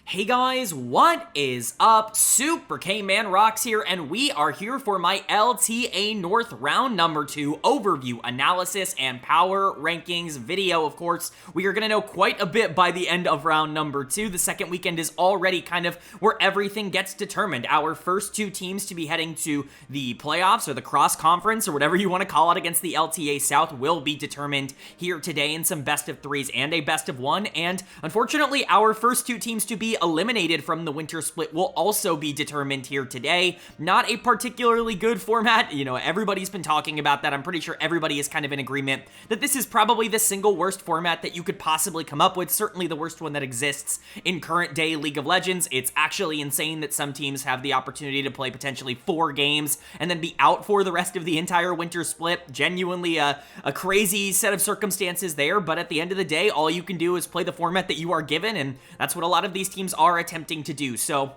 Hey guys, what is up? Super K-Man Rocks here, and we are here for my LTA North round number 2 overview, analysis, and power rankings video. Of course, we are going to know quite a bit by the end of round number 2. The second weekend is already kind of where everything gets determined. Our first two teams to be heading to the playoffs or the cross conference or whatever you want to call it against the LTA South will be determined here today in some best of 3s and a best of 1. And unfortunately, our first two teams to be eliminated from the winter split will also be determined here today. Not a particularly good format. You know, everybody's been talking about that. I'm pretty sure everybody is kind of in agreement that this is probably the single worst format that you could possibly come up with. Certainly the worst one that exists in current day League of Legends. It's actually insane that some teams have the opportunity to play potentially 4 games and then be out for the rest of the entire winter split. Genuinely a crazy set of circumstances there, but at the end of the day, all you can do is play the format that you are given, and that's what a lot of these teams are attempting to do. So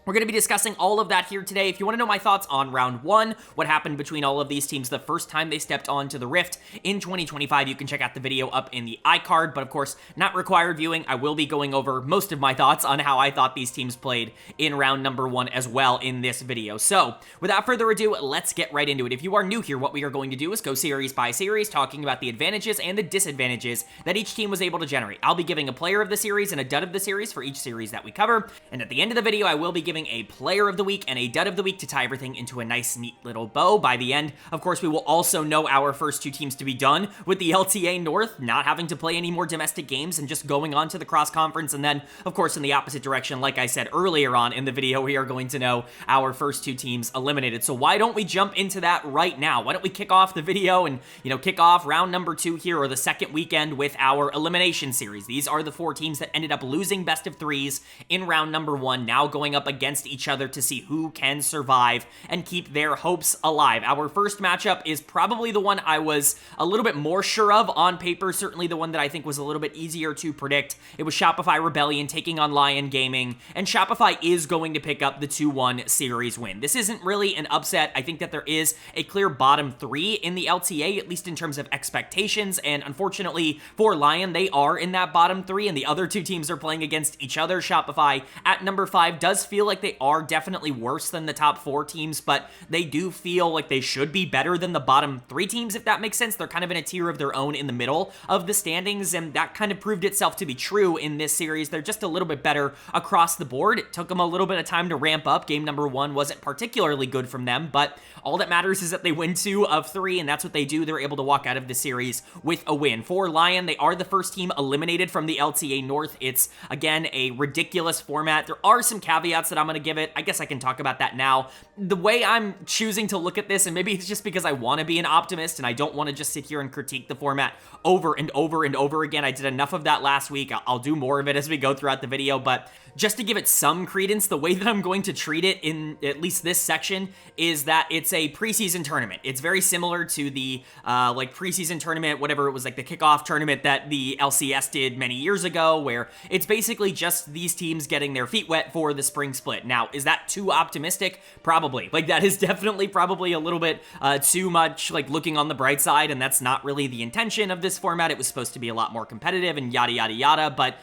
we're going to be discussing all of that here today. If you want to know my thoughts on round 1, what happened between all of these teams the first time they stepped onto the Rift in 2025, you can check out the video up in the iCard, but of course, not required viewing. I will be going over most of my thoughts on how I thought these teams played in round number 1 as well in this video. So, without further ado, let's get right into it. If you are new here, what we are going to do is go series by series, talking about the advantages and the disadvantages that each team was able to generate. I'll be giving a player of the series and a dud of the series for each series that we cover, and at the end of the video, I will be giving a player of the week and a dud of the week to tie everything into a nice, neat little bow. By the end, of course, we will also know our first two teams to be done with the LTA North, not having to play any more domestic games and just going on to the cross-conference. And then, of course, in the opposite direction, like I said earlier on in the video, we are going to know our first two teams eliminated. So why don't we jump into that right now? Why don't we kick off the video and, kick off round number 2 here, or the second weekend, with our elimination series. These are the 4 teams that ended up losing best of 3s in round number 1, now going up against each other to see who can survive and keep their hopes alive. Our first matchup is probably the one I was a little bit more sure of on paper, certainly the one that I think was a little bit easier to predict. It was Shopify Rebellion taking on Lyon Gaming, and Shopify is going to pick up the 2-1 series win. This isn't really an upset. I think that there is a clear bottom 3 in the LTA, at least in terms of expectations, and unfortunately for Lyon, they are in that bottom 3, and the other two teams are playing against each other. Shopify at number 5 does feel like they are definitely worse than the top 4 teams, but they do feel like they should be better than the bottom 3 teams, if that makes sense. They're kind of in a tier of their own in the middle of the standings, and that kind of proved itself to be true in this series. They're just a little bit better across the board. It took them a little bit of time to ramp up. Game number 1 wasn't particularly good from them, but all that matters is that they win 2 of 3, and that's what they do. They're able to walk out of the series with a win. For Lyon, they are the first team eliminated from the LTA North. It's, again, a ridiculous format. There are some caveats that I'm going to give it. I guess I can talk about that now. The way I'm choosing to look at this, and maybe it's just because I want to be an optimist and I don't want to just sit here and critique the format over and over and over again. I did enough of that last week. I'll do more of it as we go throughout the video, but just to give it some credence, the way that I'm going to treat it in at least this section is that it's a preseason tournament. It's very similar to the preseason tournament, whatever it was, like the kickoff tournament that the LCS did many years ago, where it's basically just these teams getting their feet wet for the spring split. Now, is that too optimistic? Probably. Like, that is definitely probably a little bit too much, like, looking on the bright side, and that's not really the intention of this format. It was supposed to be a lot more competitive and yada, yada, yada, but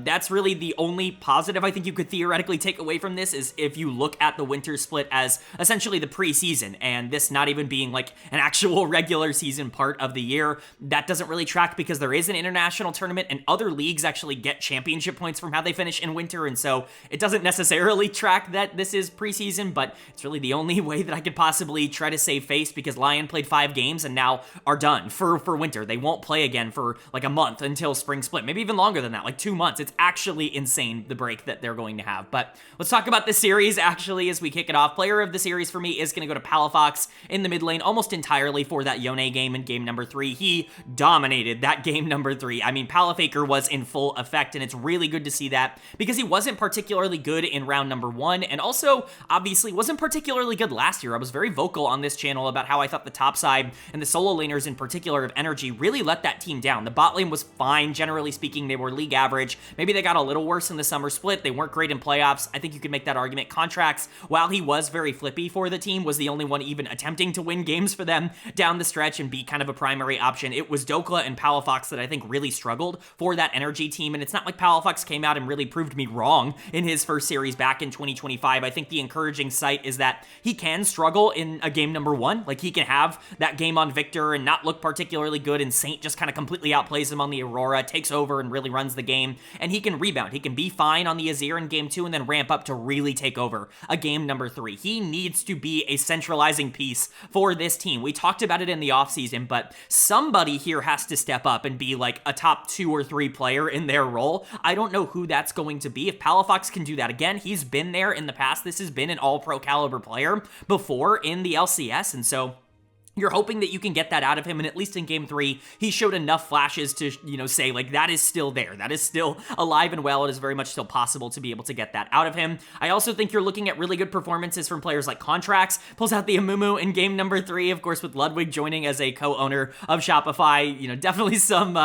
that's really the only positive I think you could theoretically take away from this, is if you look at the winter split as essentially the preseason, and this not even being like an actual regular season part of the year. That doesn't really track because there is an international tournament, and other leagues actually get championship points from how they finish in winter, and so it doesn't necessarily track that this is preseason, but it's really the only way that I could possibly try to save face, because Lyon played 5 games and now are done for winter. They won't play again for like a month until spring split, maybe even longer than that, like 2 months. It's actually insane, the break that they're going to have. But let's talk about this series actually as we kick it off. Player of the series for me is going to go to Palafox in the mid lane almost entirely for that Yone game in game number 3. He dominated that game number 3. I mean, Palafaker was in full effect, and it's really good to see that because he wasn't particularly good in round number 1, and also, obviously, wasn't particularly good last year. I was very vocal on this channel about how I thought the top side, and the solo laners in particular of Energy, really let that team down. The bot lane was fine, generally speaking. They were league average. Maybe they got a little worse in the summer split. They weren't great in playoffs. I think you could make that argument. Contracts, while he was very flippy for the team, was the only one even attempting to win games for them down the stretch and be kind of a primary option. It was Dokla and Palafox that I think really struggled for that Energy team, and it's not like Palafox came out and really proved me wrong in his first series back in 2025. I think the encouraging sight is that he can struggle in a game number 1. Like, he can have that game on Victor and not look particularly good, and Saint just kind of completely outplays him on the Aurora, takes over and really runs the game, and he can rebound. He can be fine on the Azir in game 2 and then ramp up to really take over a game number 3. He needs to be a centralizing piece for this team. We talked about it in the offseason, but somebody here has to step up and be like a top 2 or 3 player in their role. I don't know who that's going to be. If Palafox can do that again, he's been there in the past. This has been an all-pro caliber player before in the LCS, and so you're hoping that you can get that out of him, and at least in game 3, he showed enough flashes to, say, like, that is still there. That is still alive and well. It is very much still possible to be able to get that out of him. I also think you're looking at really good performances from players like Contracts. Pulls out the Amumu in game number 3, of course, with Ludwig joining as a co-owner of Shopify. Definitely some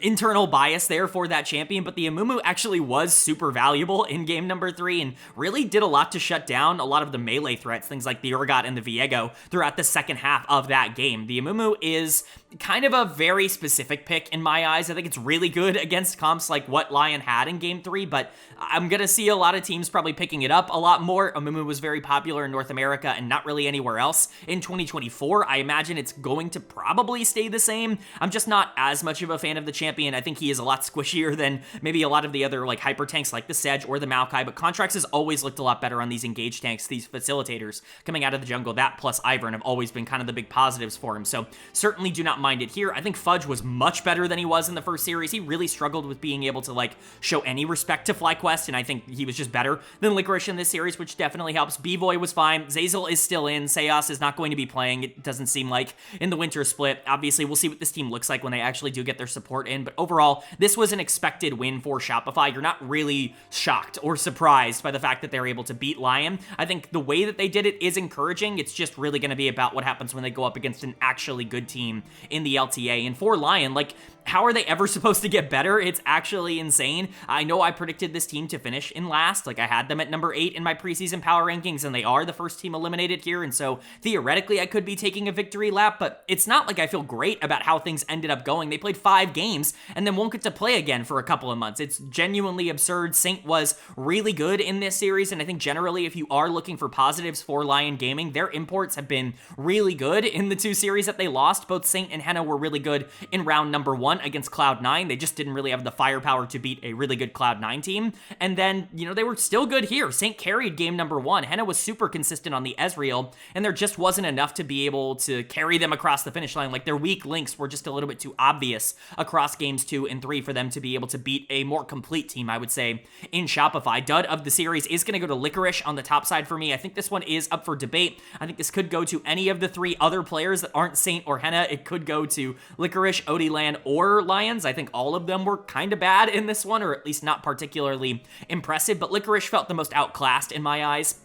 internal bias there for that champion, but the Amumu actually was super valuable in game number 3 and really did a lot to shut down a lot of the melee threats, things like the Urgot and the Viego throughout the second half of that game. The Amumu is kind of a very specific pick in my eyes. I think it's really good against comps like what Lyon had in game 3, but I'm going to see a lot of teams probably picking it up a lot more. Amumu was very popular in North America and not really anywhere else in 2024. I imagine it's going to probably stay the same. I'm just not as much of a fan of the champion. I think he is a lot squishier than maybe a lot of the other like hyper tanks like the Sedge or the Maokai, but Contracts has always looked a lot better on these engaged tanks, these facilitators coming out of the jungle. That plus Ivern have always been kind of the big positives for him, so certainly do not mind it here. I think Fudge was much better than he was in the first series. He really struggled with being able to like show any respect to FlyQuest, and I think he was just better than Licorice in this series, which definitely helps. Bvoy was fine. Zazel is still in. Seos is not going to be playing, it doesn't seem like, in the winter split. Obviously, we'll see what this team looks like when they actually do get their support in, but overall, this was an expected win for Shopify. You're not really shocked or surprised by the fact that they're able to beat Lyon. I think the way that they did it is encouraging. It's just really going to be about what happens when they go up against an actually good team in the LTA. And for Lyon, like, how are they ever supposed to get better? It's actually insane. I know I predicted this team to finish in last. Like, I had them at number 8 in my preseason power rankings, and they are the first team eliminated here, and so theoretically I could be taking a victory lap, but it's not like I feel great about how things ended up going. They played 5 games and then won't get to play again for a couple of months. It's genuinely absurd. Saint was really good in this series, and I think generally if you are looking for positives for Lyon Gaming, their imports have been really good in the 2 series that they lost. Both Saint and Henna were really good in round number 1 against Cloud9. They just didn't really have the firepower to beat a really good Cloud9 team. And then, they were still good here. Saint carried game number 1. Henna was super consistent on the Ezreal, and there just wasn't enough to be able to carry them across the finish line. Like, their weak links were just a little bit too obvious across games 2 and 3 for them to be able to beat a more complete team, I would say, in Shopify. Dud of the series is going to go to Licorice on the top side for me. I think this one is up for debate. I think this could go to any of the 3 other players that aren't Saint or Henna. It could go to Licorice, Odilan, or Lions. I think all of them were kind of bad in this one, or at least not particularly impressive, but Licorice felt the most outclassed in my eyes.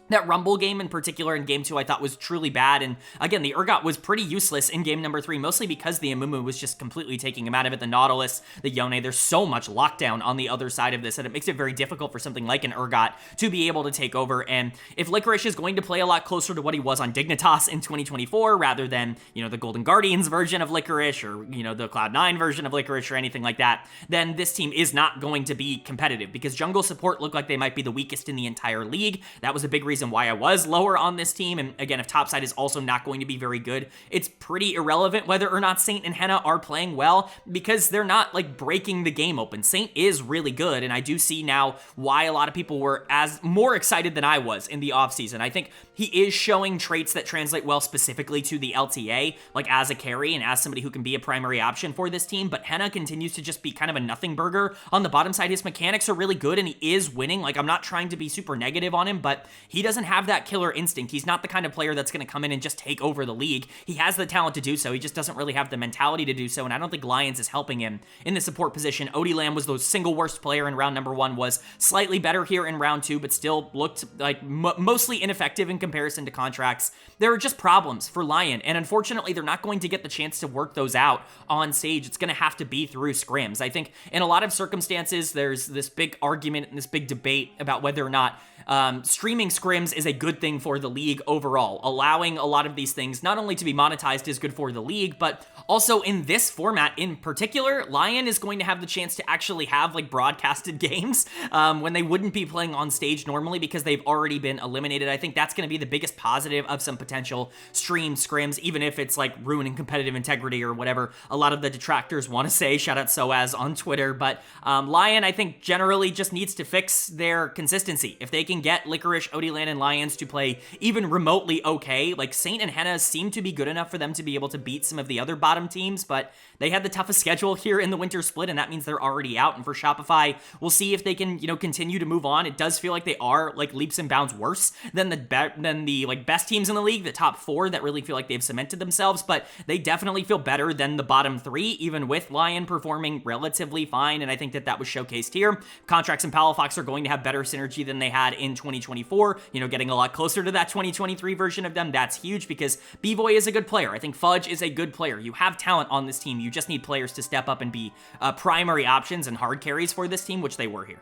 That Rumble game in particular in game 2 I thought was truly bad, and again, the Urgot was pretty useless in game number 3, mostly because the Amumu was just completely taking him out of it. The Nautilus, the Yone, there's so much lockdown on the other side of this that it makes it very difficult for something like an Urgot to be able to take over, and if Licorice is going to play a lot closer to what he was on Dignitas in 2024, rather than, the Golden Guardians version of Licorice, or, the Cloud9 version of Licorice, or anything like that, then this team is not going to be competitive, because jungle support looked like they might be the weakest in the entire league. That was a big reason why I was lower on this team, and again, if topside is also not going to be very good, it's pretty irrelevant whether or not Saint and Henna are playing well, because they're not, like, breaking the game open. Saint is really good, and I do see now why a lot of people were more excited than I was in the offseason. I think he is showing traits that translate well specifically to the LTA, like as a carry and as somebody who can be a primary option for this team, but Henna continues to just be kind of a nothing burger on the bottom side. His mechanics are really good, and he is winning. Like, I'm not trying to be super negative on him, but he doesn't have that killer instinct. He's not the kind of player that's going to come in and just take over the league. He has the talent to do so. He just doesn't really have the mentality to do so, and I don't think Lions is helping him in the support position. Odie Lamb was the single worst player in round number 1, was slightly better here in round 2, but still looked like mostly ineffective in comparison to contracts. There are just problems for Lyon, and unfortunately, they're not going to get the chance to work those out on stage. It's going to have to be through scrims. I think in a lot of circumstances, there's this big argument and this big debate about whether or not streaming scrims is a good thing for the league overall. Allowing a lot of these things not only to be monetized is good for the league, but also in this format in particular, Lyon is going to have the chance to actually have like broadcasted games when they wouldn't be playing on stage normally because they've already been eliminated. I think that's going to be the biggest positive of some potential stream scrims, even if it's like ruining competitive integrity or whatever a lot of the detractors want to say. Shout out Soaz on Twitter. But Lyon, I think, generally just needs to fix their consistency. If they can get Licorice, Odie and Lions to play even remotely okay, like Saint and Henna seem to be good enough for them to be able to beat some of the other bottom teams, but they had the toughest schedule here in the winter split, and that means they're already out. And for Shopify, we'll see if they can, continue to move on. It does feel like they are like leaps and bounds worse than the like best teams in the league, the top 4 that really feel like they've cemented themselves, but they definitely feel better than the bottom 3, even with Lyon performing relatively fine, and I think that was showcased here. Contracts and Palafox are going to have better synergy than they had in 2024, getting a lot closer to that 2023 version of them. That's huge because B-Boy is a good player. I think Fudge is a good player. You have talent on this team. You just need players to step up and be primary options and hard carries for this team, which they were here.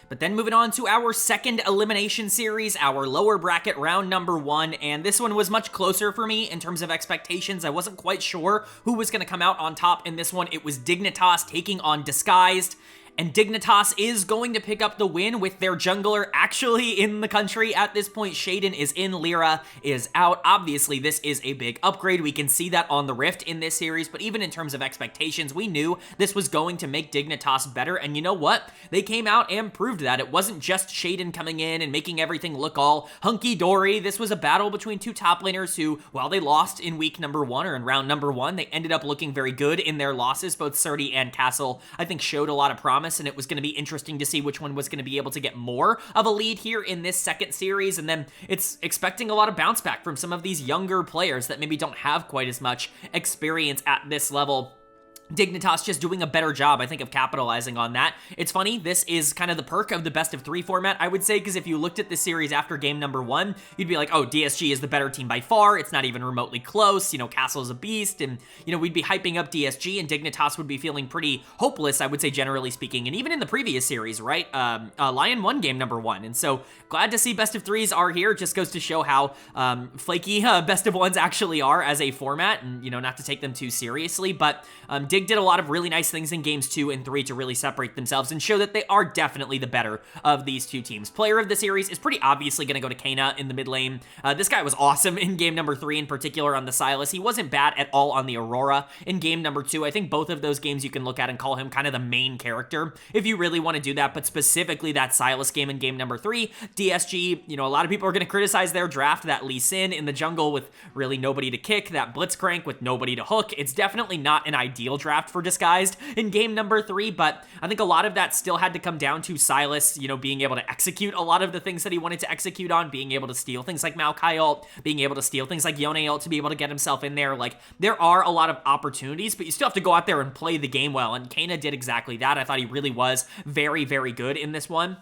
But then moving on to our second elimination series, our lower bracket round number 1, and this one was much closer for me in terms of expectations. I wasn't quite sure who was going to come out on top in this one. It was Dignitas taking on Disguised. And Dignitas is going to pick up the win with their jungler actually in the country at this point. Shaden is in, Lyra is out. Obviously, this is a big upgrade. We can see that on the Rift in this series, but even in terms of expectations, we knew this was going to make Dignitas better, and you know what? They came out and proved that. It wasn't just Shaden coming in and making everything look all hunky-dory. This was a battle between two top laners who, while they lost in week number 1 or in round number 1, they ended up looking very good in their losses. Both Surdy and Castle, I think, showed a lot of promise, and it was going to be interesting to see which one was going to be able to get more of a lead here in this second series. And then it's expecting a lot of bounce back from some of these younger players that maybe don't have quite as much experience at this level. Dignitas just doing a better job, I think, of capitalizing on that. It's funny, this is kind of the perk of the best of 3 format, I would say, because if you looked at this series after game number 1, you'd be like, oh, DSG is the better team by far. It's not even remotely close. Castle's a beast, and, we'd be hyping up DSG, and Dignitas would be feeling pretty hopeless, I would say, generally speaking. And even in the previous series, right, Lyon won game number 1, and so glad to see best of 3s are here. It just goes to show how flaky best of 1s actually are as a format, and, not to take them too seriously, but Dig did a lot of really nice things in games 2 and 3 to really separate themselves and show that they are definitely the better of these two teams. Player of the series is pretty obviously going to go to Kana in the mid lane. This guy was awesome in game number 3 in particular on the Sylas. He wasn't bad at all on the Aurora in game number 2. I think both of those games you can look at and call him kind of the main character if you really want to do that, but specifically that Sylas game in game number 3. DSG, a lot of people are going to criticize their draft, that Lee Sin in the jungle with really nobody to kick, that Blitzcrank with nobody to hook. It's definitely not an ideal draft for Disguised in game number 3, but I think a lot of that still had to come down to Sylas, being able to execute a lot of the things that he wanted to execute on, being able to steal things like Maokai ult, being able to steal things like Yone ult to be able to get himself in there. Like, there are a lot of opportunities, but you still have to go out there and play the game well, and Kana did exactly that. I thought he really was very, very good in this one.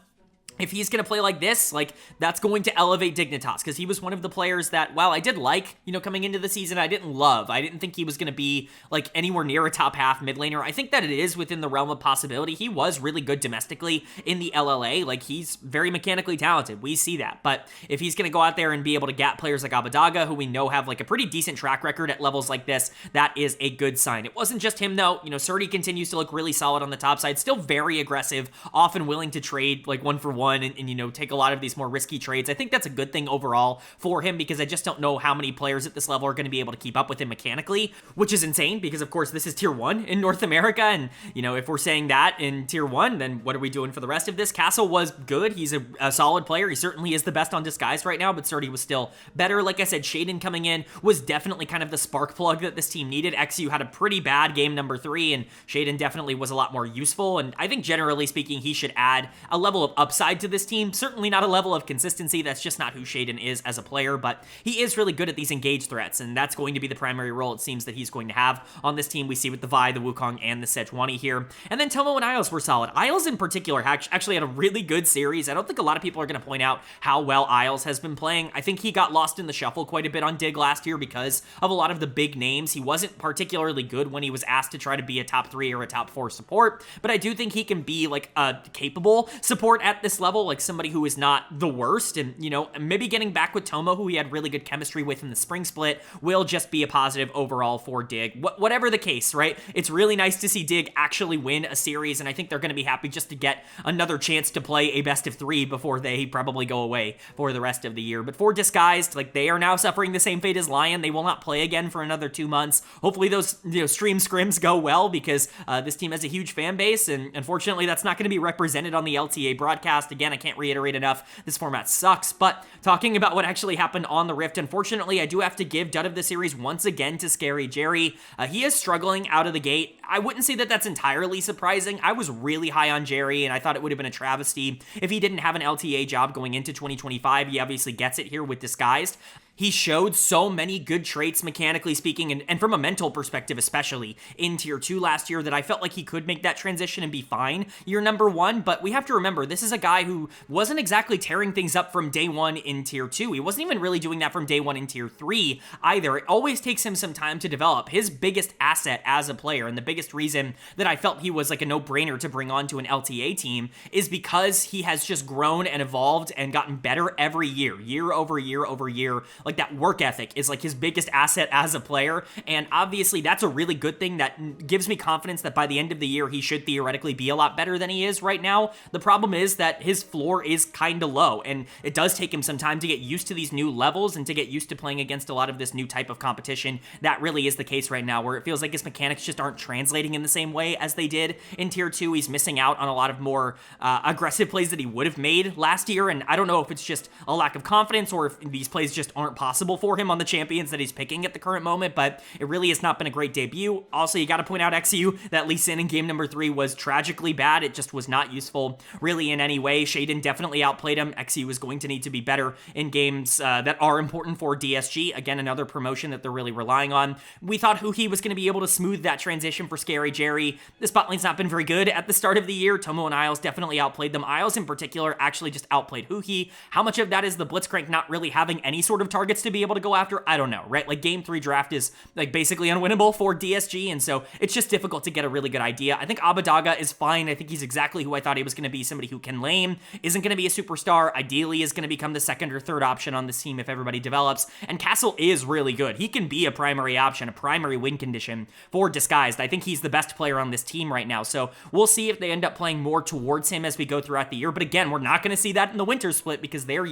If he's going to play like this, that's going to elevate Dignitas, because he was one of the players that, while I did like, coming into the season, I didn't love. I didn't think he was going to be, anywhere near a top half mid laner. I think that it is within the realm of possibility. He was really good domestically in the LLA. He's very mechanically talented. We see that. But if he's going to go out there and be able to gap players like Abadaga, who we know have, a pretty decent track record at levels like this, that is a good sign. It wasn't just him, though. Surdy continues to look really solid on the top side, still very aggressive, often willing to trade, 1-for-1, and take a lot of these more risky trades. I think that's a good thing overall for him, because I just don't know how many players at this level are going to be able to keep up with him mechanically, which is insane, because of course this is tier 1 in North America, and if we're saying that in tier 1, then what are we doing for the rest of this? Castle was good. He's a solid player. He certainly is the best on Disguise right now, but Surdy was still better. Like I said, Shaden coming in was definitely kind of the spark plug that this team needed. XU had a pretty bad game number 3, and Shaden definitely was a lot more useful, and I think generally speaking, he should add a level of upside upside to this team. Certainly not a level of consistency. That's just not who Shaden is as a player, but he is really good at these engage threats, and that's going to be the primary role it seems that he's going to have on this team. We see with the Vi, the Wukong, and the Sejuani here. And then Tomo and Isles were solid. Isles in particular actually had a really good series. I don't think a lot of people are going to point out how well Isles has been playing. I think he got lost in the shuffle quite a bit on Dig last year because of a lot of the big names. He wasn't particularly good when he was asked to try to be a top 3 or a top 4 support, but I do think he can be like a capable support at this level, like somebody who is not the worst. And, you know, maybe getting back with Tomo, who he had really good chemistry with in the spring split, will just be a positive overall for Dig. Whatever the case, right? It's really nice to see Dig actually win a series, and I think they're going to be happy just to get another chance to play a best of 3 before they probably go away for the rest of the year. But for Disguised, like, they are now suffering the same fate as Lyon. They will not play again for another 2 months. Hopefully those, you know, stream scrims go well, because this team has a huge fan base, and unfortunately that's not going to be represented on the LTA broadcast. Again, I can't reiterate enough, this format sucks. But talking about what actually happened on the Rift, unfortunately I do have to give dud of the series once again to Scary Jerry. He is struggling out of the gate. I wouldn't say that that's entirely surprising. I was really high on Jerry, and I thought it would have been a travesty if he didn't have an LTA job going into 2025. He obviously gets it here with Disguised. He showed so many good traits, mechanically speaking, and from a mental perspective especially, in Tier 2 last year, that I felt like he could make that transition and be fine year number 1. But we have to remember, this is a guy who wasn't exactly tearing things up from day 1 in Tier 2. He wasn't even really doing that from day 1 in Tier 3 either. It always takes him some time to develop. His biggest asset as a player, and the biggest reason that I felt he was like a no-brainer to bring on to an LTA team, is because he has just grown and evolved and gotten better every year, year over year over year. Like, that work ethic is like his biggest asset as a player, and obviously that's a really good thing that gives me confidence that by the end of the year he should theoretically be a lot better than he is right now. The problem is that his floor is kind of low, and it does take him some time to get used to these new levels and to get used to playing against a lot of this new type of competition. That really is the case right now, where it feels like his mechanics just aren't translating in the same way as they did in Tier 2. He's missing out on a lot of more aggressive plays that he would have made last year, and I don't know if it's just a lack of confidence or if these plays just aren't possible for him on the champions that he's picking at the current moment, but it really has not been a great debut. Also, you got to point out XU, that Lee Sin in game number 3 was tragically bad. It just was not useful really in any way. Shaden definitely outplayed him. XU is going to need to be better in games that are important for DSG. Again, another promotion that they're really relying on. We thought Huhi was going to be able to smooth that transition for Scary Jerry. The spot lane's not been very good at the start of the year. Tomo and Isles definitely outplayed them. Isles in particular actually just outplayed Huhi. How much of that is the Blitzcrank not really having any sort of targets to be able to go after? I don't know, right? Like, game 3 draft is like basically unwinnable for DSG, and so it's just difficult to get a really good idea. I think Abadaga is fine. I think he's exactly who I thought he was going to be, somebody who can lane, isn't going to be a superstar, ideally is going to become the second or third option on this team if everybody develops, and Castle is really good. He can be a primary option, a primary win condition for Disguised. I think he's the best player on this team right now, so we'll see if they end up playing more towards him as we go throughout the year, but again, we're not going to see that in the winter split because their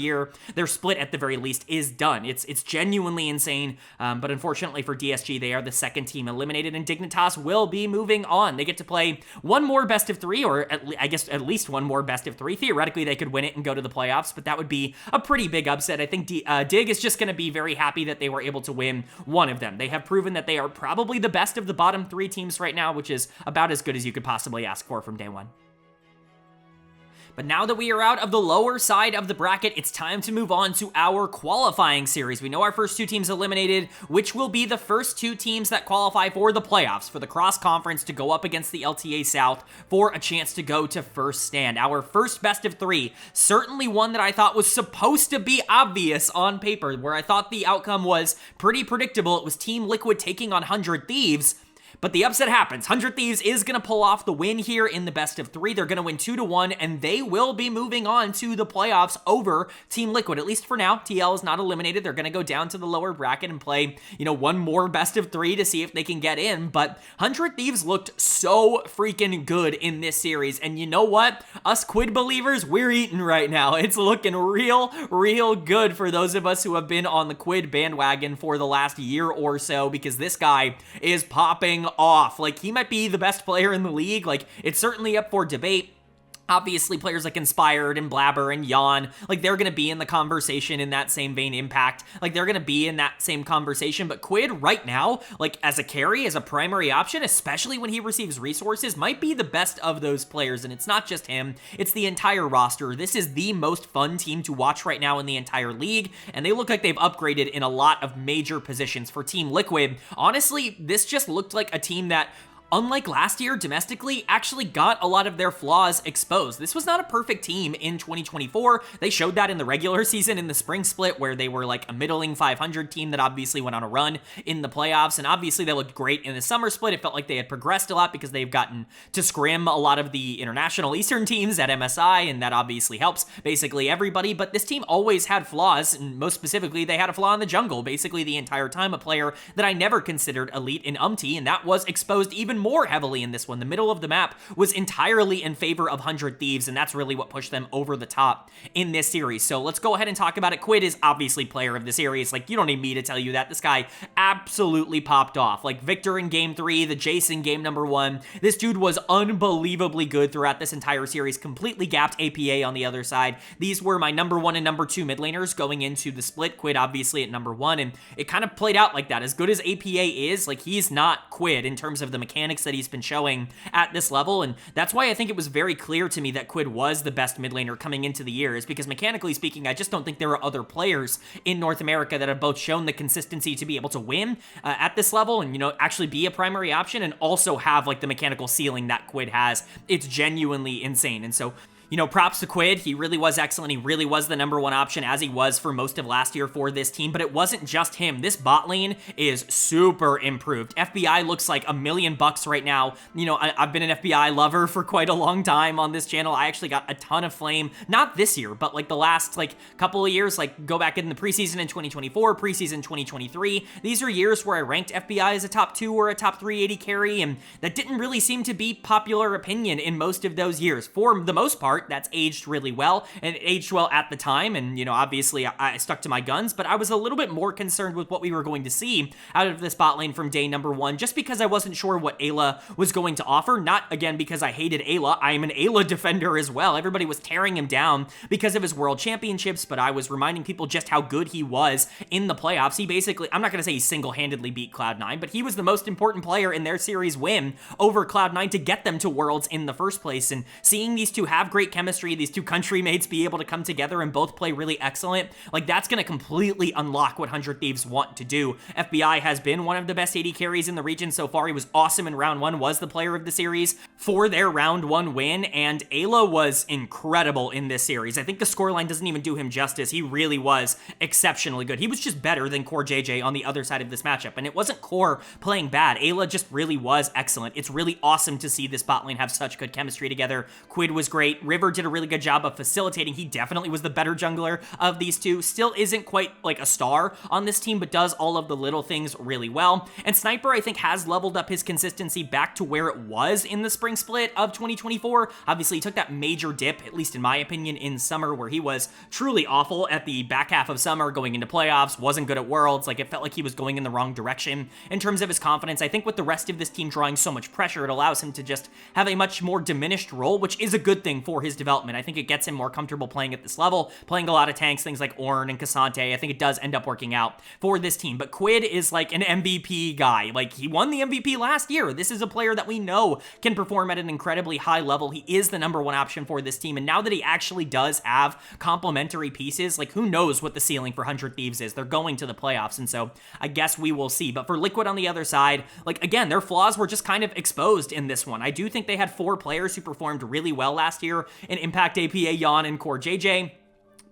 split at the very least is done. It's genuinely insane, but unfortunately for DSG, they are the second team eliminated, and Dignitas will be moving on. They get to play one more best of 3, or I guess at least one more best of 3. Theoretically, they could win it and go to the playoffs, but that would be a pretty big upset. I think Dig is just going to be very happy that they were able to win one of them. They have proven that they are probably the best of the bottom 3 teams right now, which is about as good as you could possibly ask for from day 1. But now that we are out of the lower side of the bracket, it's time to move on to our qualifying series. We know our first 2 teams eliminated, which will be the first 2 teams that qualify for the playoffs, for the cross-conference to go up against the LTA South for a chance to go to first stand. Our first best of 3, certainly one that I thought was supposed to be obvious on paper, where I thought the outcome was pretty predictable. It was Team Liquid taking on 100 Thieves. But the upset happens. 100 Thieves is going to pull off the win here in the best of 3. They're going to win 2-1, and they will be moving on to the playoffs over Team Liquid, at least for now. TL is not eliminated. They're going to go down to the lower bracket and play, one more best of 3 to see if they can get in. But 100 Thieves looked so freaking good in this series. And you know what? Us Quid believers, we're eating right now. It's looking real good for those of us who have been on the Quid bandwagon for the last year or so, because this guy is popping off. Like, he might be the best player in the league. Like, it's certainly up for debate. Obviously, players like Inspired and Blabber and Yawn, like they're going to be in the conversation in that same vein. Impact, like they're going to be in that same conversation. But Quid right now, like as a carry, as a primary option, especially when he receives resources, might be the best of those players. And it's not just him, it's the entire roster. This is the most fun team to watch right now in the entire league. And they look like they've upgraded in a lot of major positions. For Team Liquid, honestly, this just looked like a team that, unlike last year, domestically, actually got a lot of their flaws exposed. This was not a perfect team in 2024. They showed that in the regular season in the spring split, where they were like a middling 500 team that obviously went on a run in the playoffs. And obviously they looked great in the summer split. It felt like they had progressed a lot because they've gotten to scrim a lot of the international Eastern teams at MSI, and that obviously helps basically everybody. But this team always had flaws, and most specifically, they had a flaw in the jungle basically the entire time, a player that I never considered elite in UMT, and that was exposed even more heavily in this one. The middle of the map was entirely in favor of 100 Thieves, and that's really what pushed them over the top in this series. So let's go ahead and talk about it. Quid is obviously player of the series. Like, you don't need me to tell you that. This guy absolutely popped off. Like, Victor in game 3, the Jason game number 1. This dude was unbelievably good throughout this entire series, completely gapped APA on the other side. These were my number 1 and number 2 mid laners going into the split. Quid obviously at number 1, and it kind of played out like that. As good as APA is, like, he's not Quid in terms of the mechanics that he's been showing at this level, and that's why I think it was very clear to me that Quid was the best mid laner coming into the year, is because mechanically speaking, I just don't think there are other players in North America that have both shown the consistency to be able to win at this level and, you know, actually be a primary option and also have like the mechanical ceiling that Quid has. It's genuinely insane. And so, you know, props to Quid. He really was excellent. He really was the number 1 option, as he was for most of last year for this team. But it wasn't just him. This bot lane is super improved. FBI looks like $1 million right now. You know, I've been an FBI lover for quite a long time on this channel. I actually got a ton of flame, not this year, but like the last like couple of years. Like, go back in the preseason in 2024, preseason 2023. These are years where I ranked FBI as a top 2 or a top 3 AD carry, and that didn't really seem to be popular opinion in most of those years. For the most part, that's aged really well, and it aged well at the time, and, you know, obviously I stuck to my guns, but I was a little bit more concerned with what we were going to see out of this bot lane from day number 1, just because I wasn't sure what Ayla was going to offer. Not, again, because I hated Ayla. I am an Ayla defender as well. Everybody was tearing him down because of his world championships, but I was reminding people just how good he was in the playoffs. He basically, I'm not going to say he single-handedly beat Cloud9, but he was the most important player in their series win over Cloud9 to get them to Worlds in the first place, and seeing these two have great chemistry, these two country mates be able to come together and both play really excellent, like, that's going to completely unlock what 100 Thieves want to do. FBI has been one of the best AD carries in the region so far. He was awesome in round 1, was the player of the series for their round 1 win, and Ayla was incredible in this series. I think the scoreline doesn't even do him justice. He really was exceptionally good. He was just better than Core JJ on the other side of this matchup, and it wasn't Core playing bad. Ayla just really was excellent. It's really awesome to see this bot lane have such good chemistry together. Quid was great. River did a really good job of facilitating. He definitely was the better jungler of these two. Still isn't quite like a star on this team, but does all of the little things really well. And Sniper, I think, has leveled up his consistency back to where it was in the spring split of 2024. Obviously, he took that major dip, at least in my opinion, in summer, where he was truly awful at the back half of summer, going into playoffs, wasn't good at Worlds. Like, it felt like he was going in the wrong direction in terms of his confidence. I think with the rest of this team drawing so much pressure, it allows him to just have a much more diminished role, which is a good thing for his development. I think it gets him more comfortable playing at this level, playing a lot of tanks, things like Ornn and Cassante. I think it does end up working out for this team. But Quid is like an MVP guy. Like, he won the MVP last year. This is a player that we know can perform at an incredibly high level. He is the number 1 option for this team. And now that he actually does have complementary pieces, like, who knows what the ceiling for 100 Thieves is. They're going to the playoffs, and so I guess we will see. But for Liquid on the other side, like, again, their flaws were just kind of exposed in this one. I do think they had 4 players who performed really well last year in Impact, APA, Yawn, and Core JJ.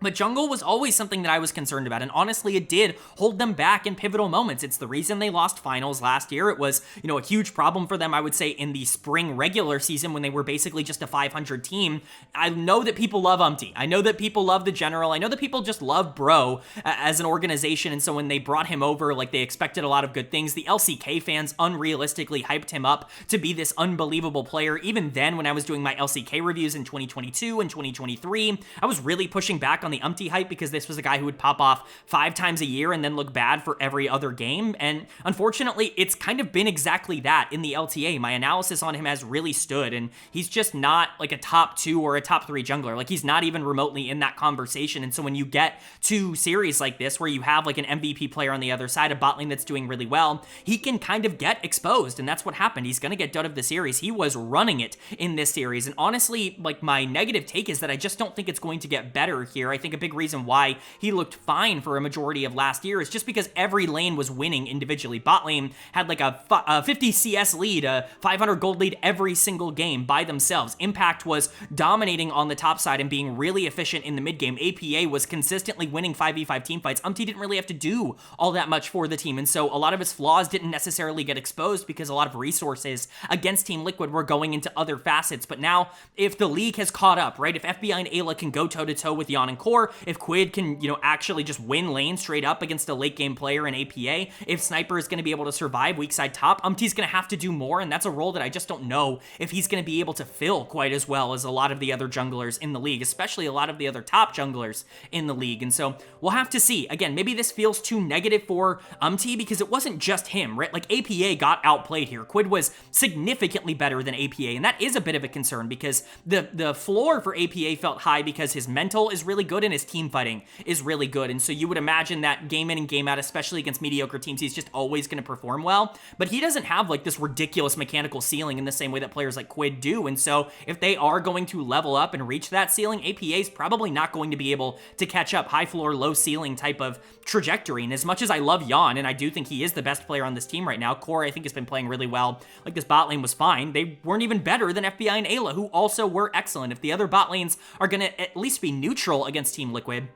But jungle was always something that I was concerned about, and honestly, it did hold them back in pivotal moments. It's the reason they lost finals last year. It was, you know, a huge problem for them, I would say, in the spring regular season when they were basically just a 500 team. I know that people love Umpty. I know that people love the General. I know that people just love Bro as an organization, and so when they brought him over, like, they expected a lot of good things. The LCK fans unrealistically hyped him up to be this unbelievable player. Even then, when I was doing my LCK reviews in 2022 and 2023, I was really pushing back on on the hype because this was a guy who would pop off 5 times a year and then look bad for every other game. And unfortunately, it's kind of been exactly that in the LTA. My analysis on him has really stood, and he's just not like a top 2 or a top 3 jungler. Like, he's not even remotely in that conversation. And so when you get to series like this where you have like an MVP player on the other side, a bot lane that's doing really well, he can kind of get exposed, and that's what happened. He's gonna get done of the series. He was running it in this series, and honestly, like, my negative take is that I just don't think it's going to get better here. I think a big reason why he looked fine for a majority of last year is just because every lane was winning individually. Bot lane had like a 50 CS lead, a 500 gold lead every single game by themselves. Impact was dominating on the top side and being really efficient in the mid game. APA was consistently winning 5v5 team fights. Didn't really have to do all that much for the team, and so a lot of his flaws didn't necessarily get exposed because a lot of resources against Team Liquid were going into other facets. But now, if the league has caught up, right, if FBI and Ayla can go toe-to-toe with Lyon and Core, if Quid can, actually just win lane straight up against a late game player in APA, if Sniper is going to be able to survive weak side top, Umti's going to have to do more, and that's a role that I just don't know if he's going to be able to fill quite as well as a lot of the other junglers in the league, especially a lot of the other top junglers in the league. And so we'll have to see. Again, maybe this feels too negative for Umti because it wasn't just him, right? Like, APA got outplayed here. Quid was significantly better than APA, and that is a bit of a concern because the floor for APA felt high because his mental is really good and his team fighting is really good. And so you would imagine that game in and game out, especially against mediocre teams, he's just always going to perform well. But he doesn't have like this ridiculous mechanical ceiling in the same way that players like Quid do. And so if they are going to level up and reach that ceiling, APA is probably not going to be able to catch up. High floor, low ceiling type of trajectory. And as much as I love Jan, and I do think he is the best player on this team right now, Core, I think, has been playing really well. Like, this bot lane was fine. They weren't even better than FBI and Ayla, who also were excellent. If the other bot lanes are going to at least be neutral against Team Liquid,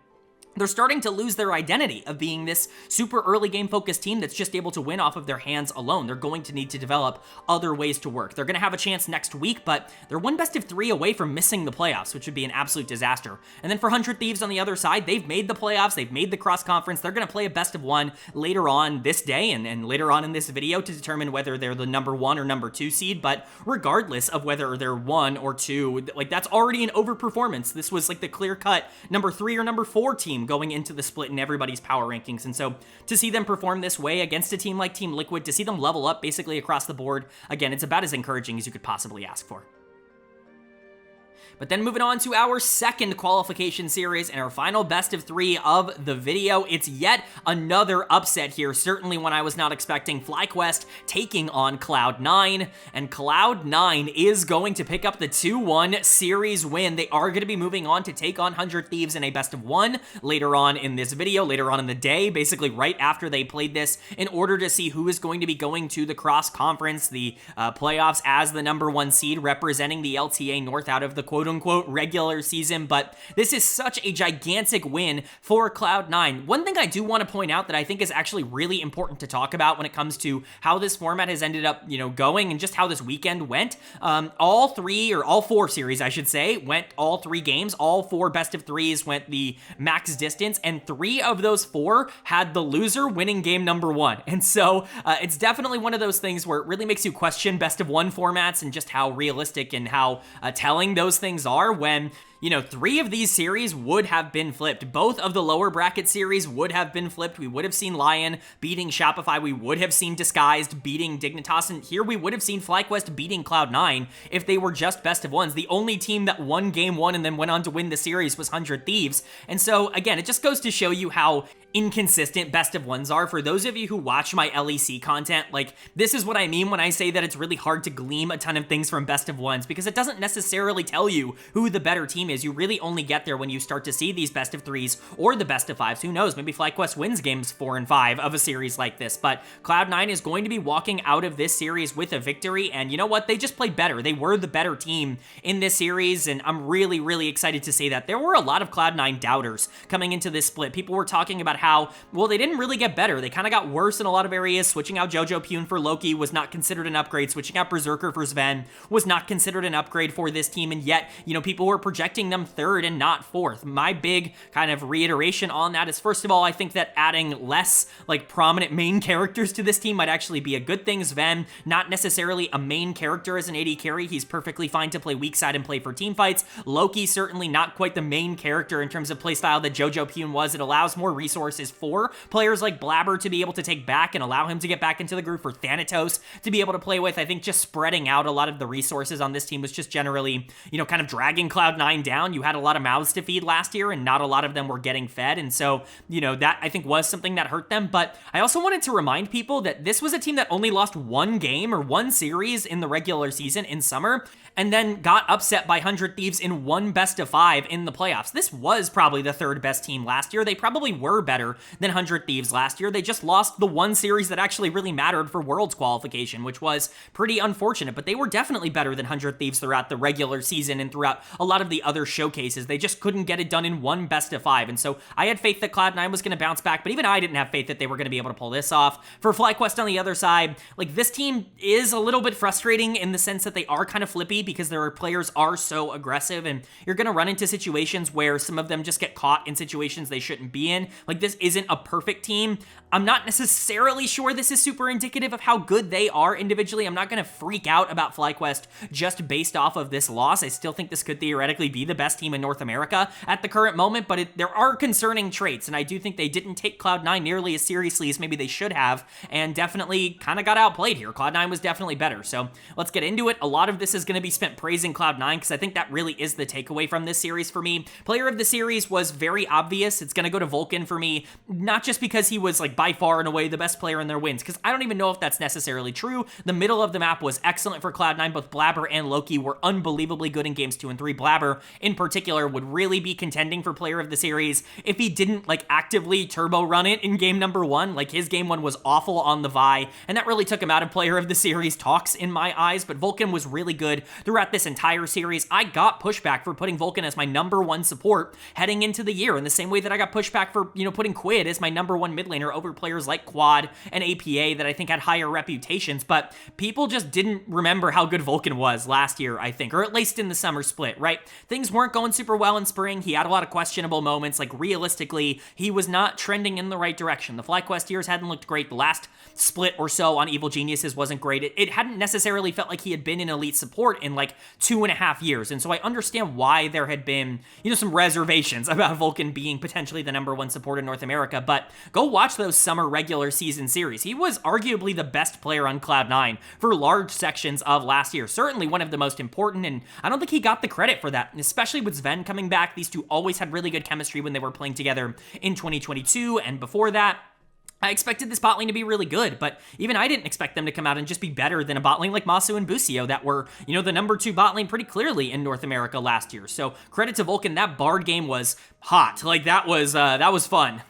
they're starting to lose their identity of being this super early game focused team that's just able to win off of their hands alone. They're going to need to develop other ways to work. They're going to have a chance next week, but they're one best of 3 away from missing the playoffs, which would be an absolute disaster. And then for 100 Thieves on the other side, they've made the playoffs, they've made the cross conference. They're going to play a best of 1 later on this day and later on in this video to determine whether they're the number 1 or number 2 seed. But regardless of whether they're 1 or 2, like, that's already an overperformance. This was like the clear cut number 3 or number 4 team going into the split in everybody's power rankings. And so to see them perform this way against a team like Team Liquid, to see them level up basically across the board, again, it's about as encouraging as you could possibly ask for. But then moving on to our second qualification series and our final best of 3 of the video, it's yet another upset here, certainly one I was not expecting. FlyQuest taking on Cloud9, and Cloud9 is going to pick up the 2-1 series win. They are going to be moving on to take on 100 Thieves in a best of 1 later on in this video, later on in the day, basically right after they played this, in order to see who is going to be going to the cross conference, the playoffs, as the number 1 seed representing the LTA North out of the quote-unquote regular season. But this is such a gigantic win for Cloud9. One thing I do want to point out that I think is actually really important to talk about when it comes to how this format has ended up, going, and just how this weekend went. All 4 series, I should say, went all 3 games. All 4 best of 3s went the max distance, and 3 of those 4 had the loser winning game number 1. And so it's definitely one of those things where it really makes you question best of 1 formats and just how realistic and how telling those things are when 3 of these series would have been flipped. Both of the lower bracket series would have been flipped. We would have seen Lyon beating Shopify. We would have seen Disguised beating Dignitas. And here we would have seen FlyQuest beating Cloud9 if they were just best of 1s. The only team that won game 1 and then went on to win the series was 100 Thieves. And so, again, it just goes to show you how inconsistent best of 1s are. For those of you who watch my LEC content, like, this is what I mean when I say that it's really hard to glean a ton of things from best of 1s, because it doesn't necessarily tell you who the better team is. You really only get there when you start to see these best of 3s or the best of 5s. Who knows? Maybe FlyQuest wins games 4 and 5 of a series like this. But Cloud9 is going to be walking out of this series with a victory, and you know what? They just played better. They were the better team in this series, and I'm really, really excited to say that. There were a lot of Cloud9 doubters coming into this split. People were talking about how, well, they didn't really get better. They kind of got worse in a lot of areas. Switching out Jojo Pune for Loki was not considered an upgrade. Switching out Berserker for Sven was not considered an upgrade for this team, and yet, people were projecting them third and not fourth. My big kind of reiteration on that is, first of all, I think that adding less prominent main characters to this team might actually be a good thing. Sven, not necessarily a main character as an AD carry. He's perfectly fine to play weak side and play for team fights. Loki, certainly not quite the main character in terms of playstyle that Jojo Pune was. It allows more resources for players like Blabber to be able to take back and allow him to get back into the group, for Thanatos to be able to play with. I think just spreading out a lot of the resources on this team was just generally, kind of dragging Cloud9 down. You had a lot of mouths to feed last year, and not a lot of them were getting fed, and so, that I think was something that hurt them. But I also wanted to remind people that this was a team that only lost one game or one series in the regular season in summer, and then got upset by 100 Thieves in one best of 5 in the playoffs. This was probably the third best team last year. They probably were better than 100 Thieves last year. They just lost the one series that actually really mattered for Worlds qualification, which was pretty unfortunate, but they were definitely better than 100 Thieves throughout the regular season and throughout a lot of the other showcases. They just couldn't get it done in one best of 5, and so I had faith that Cloud9 was going to bounce back, but even I didn't have faith that they were going to be able to pull this off. For FlyQuest on the other side, this team is a little bit frustrating in the sense that they are kind of flippy because their players are so aggressive, and you're going to run into situations where some of them just get caught in situations they shouldn't be in. This isn't a perfect team. I'm not necessarily sure this is super indicative of how good they are individually. I'm not going to freak out about FlyQuest just based off of this loss. I still think this could theoretically be the best team in North America at the current moment, but there are concerning traits, and I do think they didn't take Cloud9 nearly as seriously as maybe they should have, and definitely kind of got outplayed here. Cloud9 was definitely better, so let's get into it. A lot of this is going to be spent praising Cloud9 because I think that really is the takeaway from this series for me. Player of the series was very obvious. It's going to go to Vulcan for me, not just because he was by far and away the best player in their wins, because I don't even know if that's necessarily true. The middle of the map was excellent for Cloud9. Both Blabber and Loki were unbelievably good in games 2 and 3. Blabber, in particular, would really be contending for player of the series if he didn't actively turbo run it in game number 1. His game 1 was awful on the Vi, and that really took him out of player of the series talks in my eyes, but Vulcan was really good throughout this entire series. I got pushback for putting Vulcan as my number 1 support heading into the year, in the same way that I got pushback for, putting Quid as my number 1 mid laner over players like Quad and APA that I think had higher reputations, but people just didn't remember how good Vulcan was last year, I think, or at least in the summer split, right? Things weren't going super well in spring. He had a lot of questionable moments. Realistically, he was not trending in the right direction. The FlyQuest years hadn't looked great. The last split or so on Evil Geniuses wasn't great. It hadn't necessarily felt like he had been in elite support in 2.5 years, and so I understand why there had been, some reservations about Vulcan being potentially the number 1 support in North America, but go watch those summer regular season series. He was arguably the best player on Cloud9 for large sections of last year. Certainly one of the most important, and I don't think he got the credit for that, and especially with Sven coming back. These two always had really good chemistry when they were playing together in 2022, and before that, I expected this bot lane to be really good, but even I didn't expect them to come out and just be better than a bot lane like Masu and Busio that were, the number 2 bot lane pretty clearly in North America last year. So credit to Vulcan, that Bard game was hot. That was fun.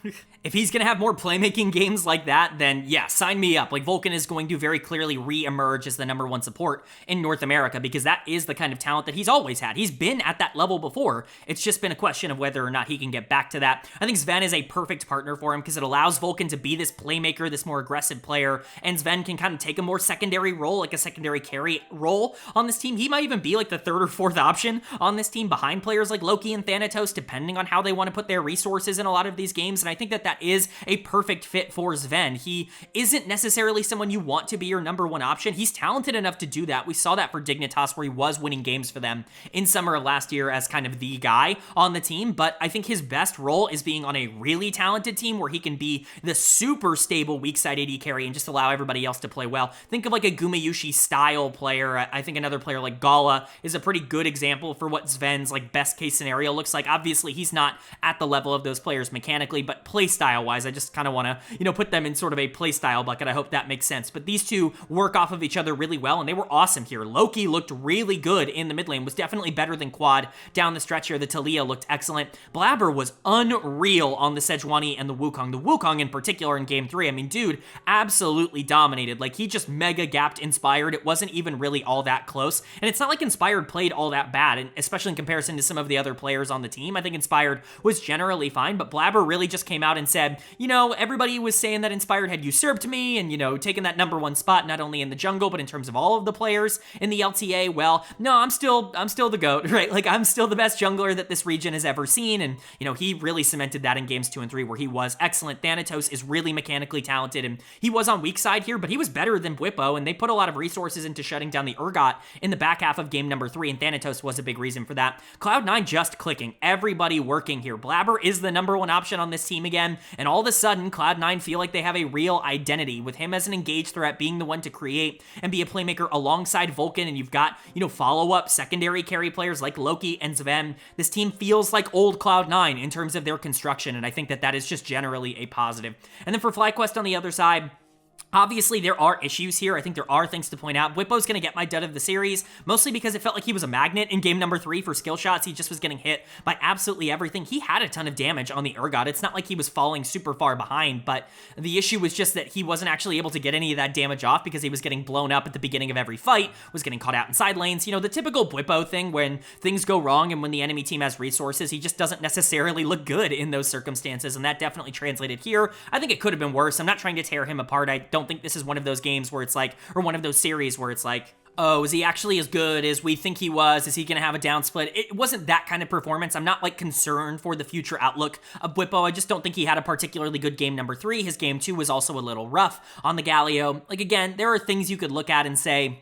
If he's going to have more playmaking games like that, then yeah, sign me up. Vulcan is going to very clearly re-emerge as the number 1 support in North America, because that is the kind of talent that he's always had. He's been at that level before. It's just been a question of whether or not he can get back to that. I think Sven is a perfect partner for him because it allows Vulcan to be this playmaker, this more aggressive player, and Sven can kind of take a more secondary role, a secondary carry role on this team. He might even be the 3rd or 4th option on this team behind players like Loki and Thanatos, depending on how they want to put their resources in a lot of these games, and I think that is a perfect fit for Sven. He isn't necessarily someone you want to be your number 1 option. He's talented enough to do that. We saw that for Dignitas, where he was winning games for them in summer of last year as kind of the guy on the team, but I think his best role is being on a really talented team where he can be the super stable weak side AD carry and just allow everybody else to play well. Think of a Gumayushi style player. I think another player like Gala is a pretty good example for what Sven's best case scenario looks like. Obviously, he's not at the level of those players mechanically, but play style wise, I just kind of want to, put them in sort of a playstyle bucket. I hope that makes sense. But these two work off of each other really well, and they were awesome here. Loki looked really good in the mid lane, was definitely better than Quad down the stretch here. The Talia looked excellent. Blabber was unreal on the Sejuani and the Wukong. The Wukong in particular in game 3, I mean, dude, absolutely dominated. He just mega gapped Inspired. It wasn't even really all that close, and it's not like Inspired played all that bad, and especially in comparison to some of the other players on the team. I think Inspired was generally fine, but Blabber really just came out and said, everybody was saying that Inspired had usurped me and, taken that number one spot, not only in the jungle, but in terms of all of the players in the LTA. Well, no, I'm still the GOAT, right? Like, I'm still the best jungler that this region has ever seen. And, he really cemented that in games 2 and 3 where he was excellent. Thanatos is really mechanically talented, and he was on weak side here, but he was better than Bwipo, and they put a lot of resources into shutting down the Urgot in the back half of game number 3, and Thanatos was a big reason for that. Cloud9 just clicking, everybody working here. Blabber is the number one option on this team again, and all of a sudden, Cloud9 feel like they have a real identity, with him as an engaged threat, being the one to create and be a playmaker alongside Vulcan, and you've got, follow-up secondary carry players like Loki and Zven. This team feels like old Cloud9 in terms of their construction, and I think that is just generally a positive. And then for FlyQuest on the other side, obviously, there are issues here. I think there are things to point out. Bwipo's going to get my dud of the series, mostly because it felt like he was a magnet in game number 3 for skill shots. He just was getting hit by absolutely everything. He had a ton of damage on the Urgot. It's not like he was falling super far behind, but the issue was just that he wasn't actually able to get any of that damage off because he was getting blown up at the beginning of every fight, was getting caught out in side lanes. The typical Bwipo thing when things go wrong and when the enemy team has resources, he just doesn't necessarily look good in those circumstances, and that definitely translated here. I think it could have been worse. I'm not trying to tear him apart. I don't think this is one of those games where it's like, or one of those series where it's like, oh, is he actually as good as we think he was? Is he going to have a down split? It wasn't that kind of performance. I'm not concerned for the future outlook of Bwipo. I just don't think he had a particularly good game number 3. His game 2 was also a little rough on the Galio. Again, there are things you could look at and say,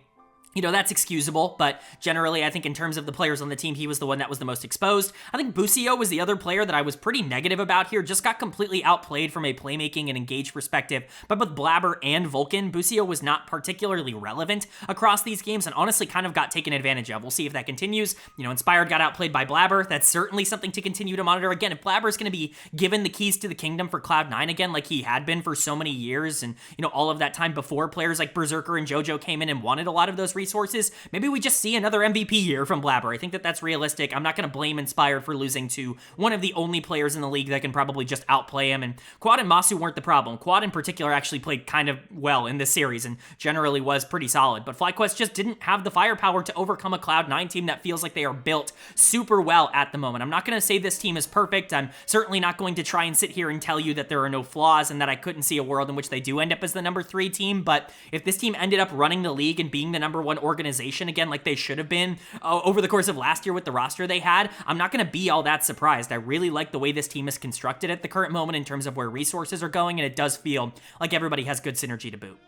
that's excusable, but generally, I think in terms of the players on the team, he was the one that was the most exposed. I think Busio was the other player that I was pretty negative about here, just got completely outplayed from a playmaking and engaged perspective, but with Blabber and Vulcan, Busio was not particularly relevant across these games, and honestly kind of got taken advantage of. We'll see if that continues. Inspired got outplayed by Blabber. That's certainly something to continue to monitor. Again, if Blabber is going to be given the keys to the kingdom for Cloud9 again, like he had been for so many years, and, all of that time before players like Berserker and JoJo came in and wanted a lot of those resources, maybe we just see another MVP year from Blabber. I think that's realistic. I'm not going to blame Inspired for losing to one of the only players in the league that can probably just outplay him, and Quad and Masu weren't the problem. Quad in particular actually played kind of well in this series and generally was pretty solid, but FlyQuest just didn't have the firepower to overcome a Cloud9 team that feels like they are built super well at the moment. I'm not going to say this team is perfect. I'm certainly not going to try and sit here and tell you that there are no flaws and that I couldn't see a world in which they do end up as the number 3 team, but if this team ended up running the league and being the number 1 organization again like they should have been over the course of last year with the roster they had, I'm not going to be all that surprised. I really like the way this team is constructed at the current moment in terms of where resources are going, and it does feel like everybody has good synergy to boot.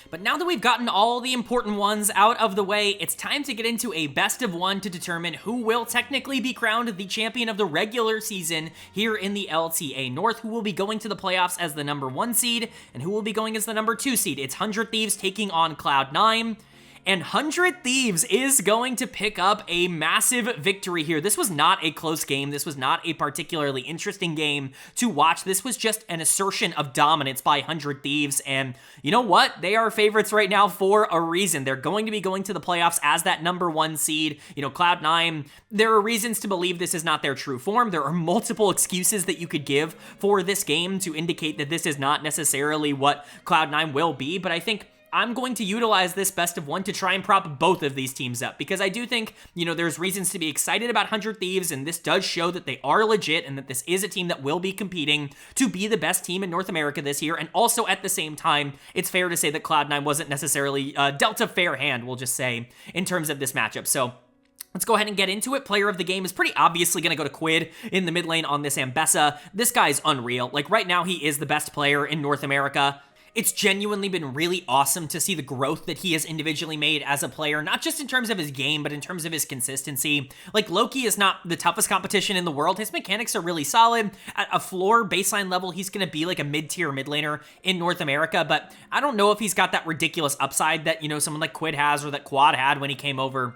But now that we've gotten all the important ones out of the way, it's time to get into a best of 1 to determine who will technically be crowned the champion of the regular season here in the LTA North, who will be going to the playoffs as the number 1 seed, and who will be going as the number 2 seed. It's 100 Thieves taking on Cloud9. And 100 Thieves is going to pick up a massive victory here. This was not a close game. This was not a particularly interesting game to watch. This was just an assertion of dominance by 100 Thieves. And you know what? They are favorites right now for a reason. They're going to be going to the playoffs as that number 1 seed. Cloud9, there are reasons to believe this is not their true form. There are multiple excuses that you could give for this game to indicate that this is not necessarily what Cloud9 will be. But I think I'm going to utilize this best of 1 to try and prop both of these teams up, because I do think, there's reasons to be excited about 100 Thieves, and this does show that they are legit and that this is a team that will be competing to be the best team in North America this year. And also at the same time, it's fair to say that Cloud9 wasn't necessarily dealt a fair hand, we'll just say, in terms of this matchup. So let's go ahead and get into it. Player of the game is pretty obviously going to go to Quid in the mid lane on this Ambessa. This guy's unreal. Right now, he is the best player in North America. It's genuinely been really awesome to see the growth that he has individually made as a player, not just in terms of his game, but in terms of his consistency. Loki is not the toughest competition in the world. His mechanics are really solid. At a floor baseline level, he's going to be a mid-tier mid laner in North America, but I don't know if he's got that ridiculous upside that, someone like Quid has or that Quad had when he came over.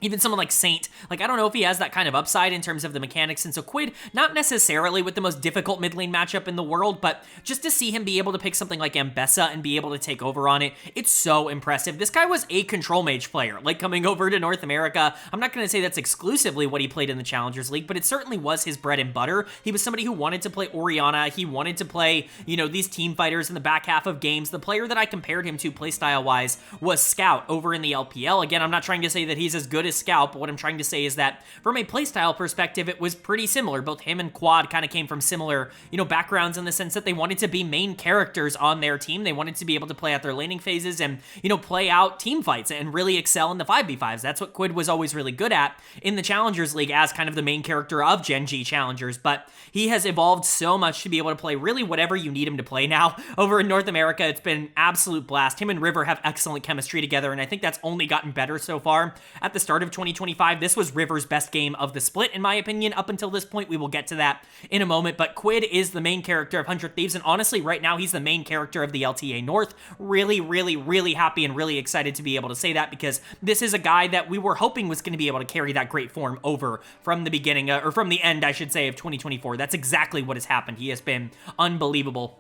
Even someone like Saint, I don't know if he has that kind of upside in terms of the mechanics, and so Quid, not necessarily with the most difficult mid lane matchup in the world, but just to see him be able to pick something like Ambessa and be able to take over on it, it's so impressive. This guy was a control mage player, coming over to North America. I'm not going to say that's exclusively what he played in the Challengers League, but it certainly was his bread and butter. He was somebody who wanted to play Orianna. He wanted to play, these team fighters in the back half of games. The player that I compared him to playstyle-wise was Scout over in the LPL. Again, I'm not trying to say that he's as good his scalp. What I'm trying to say is that from a playstyle perspective, it was pretty similar. Both him and Quad kind of came from similar, backgrounds in the sense that they wanted to be main characters on their team. They wanted to be able to play out their laning phases and, play out team fights and really excel in the 5v5s. That's what Quid was always really good at in the Challengers League as kind of the main character of Gen G Challengers, but he has evolved so much to be able to play really whatever you need him to play now. Over in North America, it's been absolute blast. Him and River have excellent chemistry together, and I think that's only gotten better so far. At the start of 2025, this was River's best game of the split, in my opinion, up until this point. We will get to that in a moment, but Quid is the main character of 100 Thieves, and honestly, right now, he's the main character of the LTA North. Really, really, really happy and really excited to be able to say that, because this is a guy that we were hoping was going to be able to carry that great form over from the beginning, or from the end, I should say, of 2024. That's exactly what has happened. He has been unbelievable.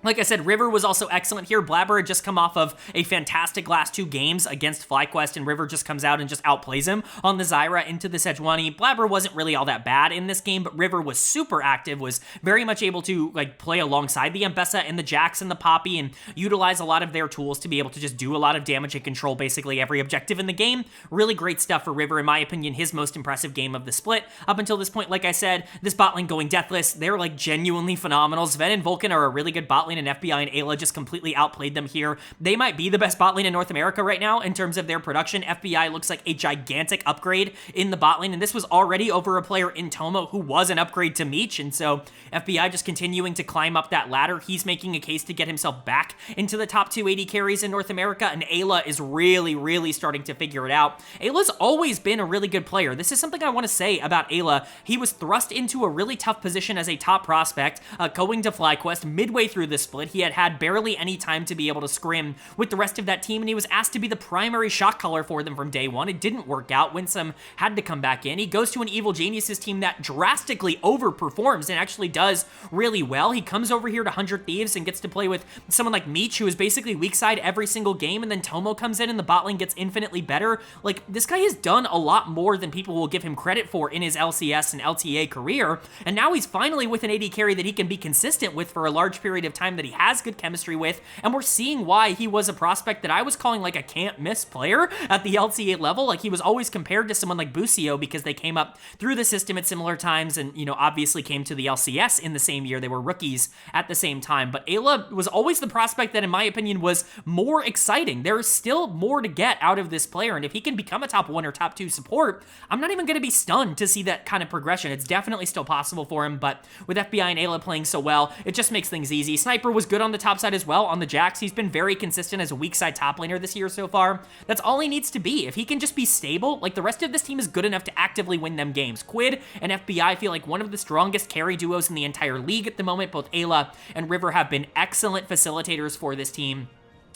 Like I said, River was also excellent here. Blabber had just come off of a fantastic last 2 games against FlyQuest, and River just comes out and just outplays him on the Zyra into the Sejuani. Blabber wasn't really all that bad in this game, but River was super active, was very much able to play alongside the Ambessa and the Jax and the Poppy and utilize a lot of their tools to be able to just do a lot of damage and control basically every objective in the game. Really great stuff for River, in my opinion, his most impressive game of the split. Up until this point, like I said, this bot lane going deathless, they're genuinely phenomenal. Sven and Vulcan are a really good bot lane, and FBI and Ayla just completely outplayed them here. They might be the best bot lane in North America right now in terms of their production. FBI looks like a gigantic upgrade in the bot lane, and this was already over a player in Tomo who was an upgrade to Meech, and so FBI just continuing to climb up that ladder. He's making a case to get himself back into the top 280 carries in North America, and Ayla is really, really starting to figure it out. Ayla's always been a really good player. This is something I want to say about Ayla. He was thrust into a really tough position as a top prospect, going to FlyQuest midway through the split. He had barely any time to be able to scrim with the rest of that team, and he was asked to be the primary shot caller for them from day one. It didn't work out. Winsome had to come back in. He goes to an Evil Geniuses team that drastically overperforms and actually does really well. He comes over here to 100 Thieves and gets to play with someone like Meech, who is basically weak side every single game, and then Tomo comes in and the bot lane gets infinitely better. This guy has done a lot more than people will give him credit for in his LCS and LTA career, and now he's finally with an AD carry that he can be consistent with for a large period of time that he has good chemistry with, and we're seeing why he was a prospect that I was calling a can't miss player at the LTA level. He was always compared to someone like Busio because they came up through the system at similar times and, obviously came to the LCS in the same year. They were rookies at the same time, but Ayla was always the prospect that, in my opinion, was more exciting. There is still more to get out of this player, and if he can become a top 1 or top 2 support, I'm not even going to be stunned to see that kind of progression. It's definitely still possible for him, but with FBI and Ayla playing so well, it just makes things easy. Sniper was good on the top side as well. On the Jax, he's been very consistent as a weak side top laner this year so far. That's all he needs to be. If he can just be stable, the rest of this team is good enough to actively win them games. Quid and FBI feel like one of the strongest carry duos in the entire league at the moment. Both Ayla and River have been excellent facilitators for this team.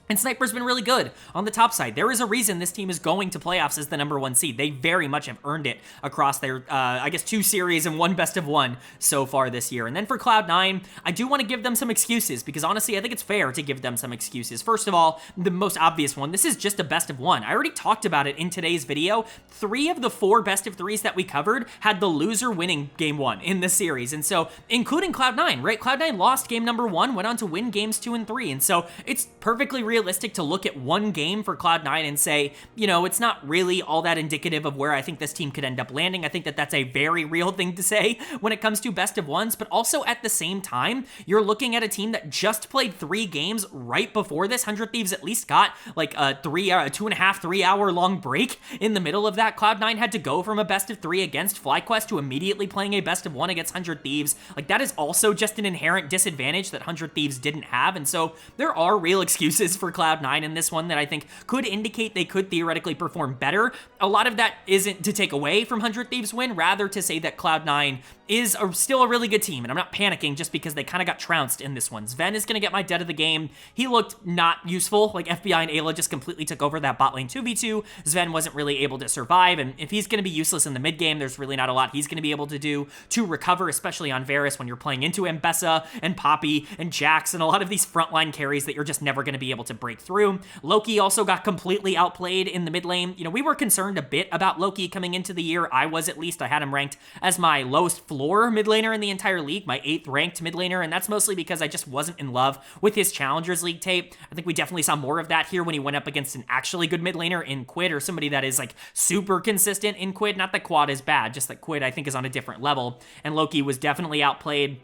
And Sniper's been really good on the top side. There is a reason this team is going to playoffs as the #1 seed. They very much have earned it across their, 2 series and 1 best of 1 so far this year. And then for Cloud9, I do want to give them some excuses because honestly, I think it's fair to give them some excuses. First of all, the most obvious one, this is just a best of 1. I already talked about it in today's video. 3 of the 4 best of 3s that we covered had the loser winning game 1 in the series. And so, including Cloud9, right? Cloud9 lost game #1, went on to win games 2 and 3. And so, it's perfectly realistic to look at one game for Cloud9 and say, it's not really all that indicative of where I think this team could end up landing. I think that that's a very real thing to say when it comes to best of 1s, but also at the same time, you're looking at a team that just played 3 games right before this. 100 Thieves at least got a 2.5, 3 hour long break in the middle of that. Cloud9 had to go from a best of 3 against FlyQuest to immediately playing a best of 1 against 100 Thieves. That is also just an inherent disadvantage that 100 Thieves didn't have, and so there are real excuses for Cloud9 in this one that I think could indicate they could theoretically perform better. A lot of that isn't to take away from 100 Thieves' win, rather to say that Cloud9 is still a really good team, and I'm not panicking just because they kind of got trounced in this one. Sven is going to get my dead of the game. He looked not useful. FBI and Ayla just completely took over that bot lane 2v2. Sven wasn't really able to survive, and if he's going to be useless in the mid game, there's really not a lot he's going to be able to do to recover, especially on Varus when you're playing into Ambessa and Poppy and Jax and a lot of these frontline carries that you're just never going to be able to break through. Loki also got completely outplayed in the mid lane. You know, we were concerned a bit about Loki coming into the year. I was, at least. I had him ranked as my lowest floor mid laner in the entire league, my 8th ranked mid laner, and that's mostly because I just wasn't in love with his Challengers League tape. I think we definitely saw more of that here when he went up against an actually good mid laner in Quid, or somebody that is like super consistent in Quid. Not that Quad is bad, just that Quid I think is on a different level, and Loki was definitely outplayed.